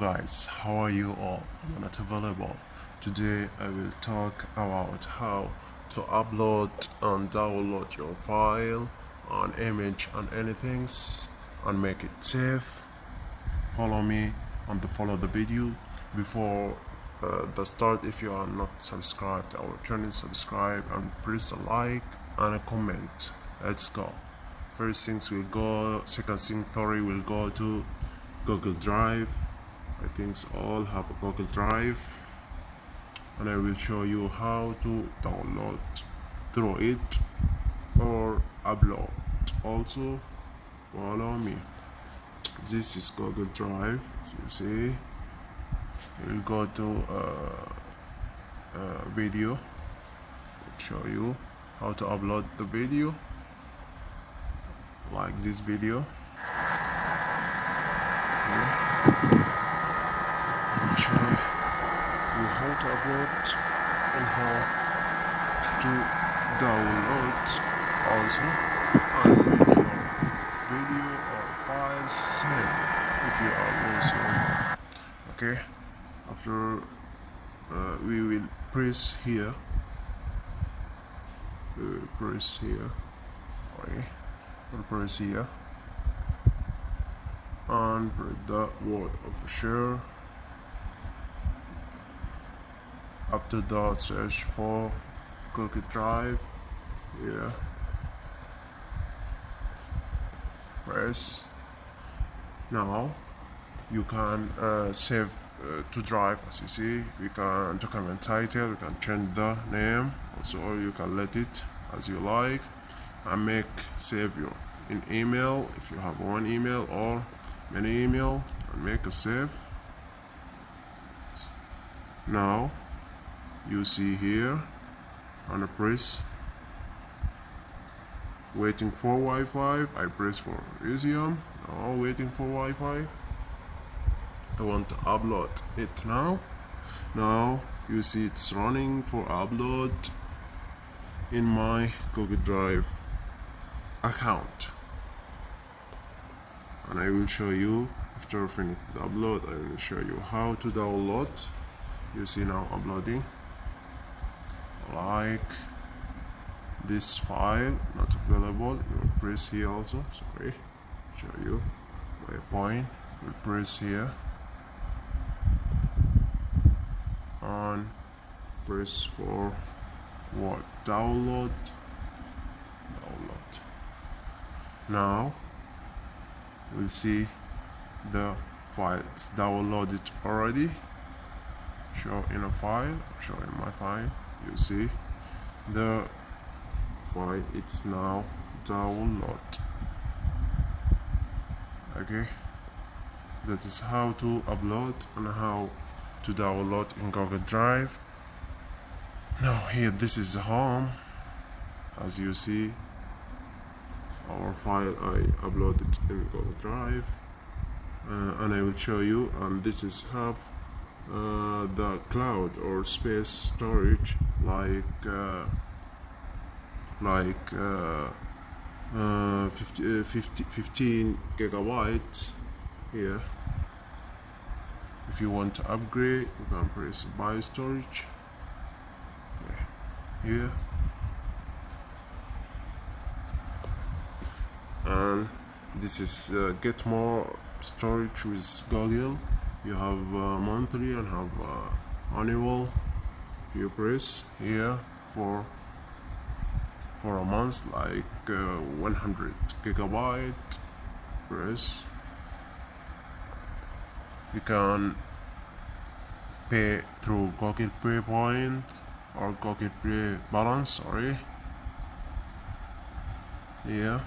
guys, how are you all? I'm not available. Today I will talk about how to upload and download your file, an image and anything, and make it safe. Follow me and follow the video. Before the start, if you are not subscribed to our channel, subscribe and press a like and a comment. Let's go. First things will go, second thing story will go to Google Drive. I think all have a Google Drive, and I will show you how to download through it or upload. Also follow me. This is Google Drive, as you see. We'll go to video. I'll show you how to upload the video, like this video. I'll show you how to upload and how to download also, and make your video or files safe if you are also okay. After we will press here, okay, we'll press here and press the word of share. After that, search for Google Drive. Yeah, press. Now you can save to drive. As you see, we can document title, we can change the name also, or you can let it as you like, and make save your in email if you have one email or many email, and make a save. Now you see here on the press waiting for Wi-Fi. I press for resume. Now waiting for Wi-Fi. I want to upload it now. Now you see it's running for upload in my Google Drive account, and I will show you after finish the upload. I will show you how to download. You see now uploading, like this file not available. You press here also. Sorry, show you my point. You press here and press for what? Download. Now we'll see the file. It's downloaded already. Show in a file. Show in my file. You see the file. It's now download. Okay, that is how to upload and how to download in Google Drive. Now here, this is the home. As you see, our file I uploaded in Google Drive, and I will show you. And this is have the cloud or space storage, like 15 gigabytes here. If you want to upgrade, you can press buy storage here, and this is get more storage with Google. You have monthly and have annual. If you press here for a month, like 100 gigabyte, press. You can pay through Google Pay Point or Google Pay Balance, sorry. Yeah,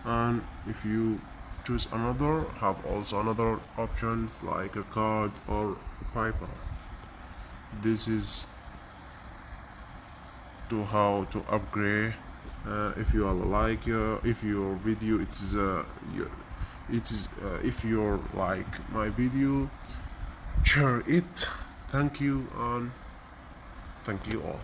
and if you choose another, have also another options like a card or PayPal. This is to how to upgrade. If you are like if your video if you're like my video, share it. Thank you, and thank you all.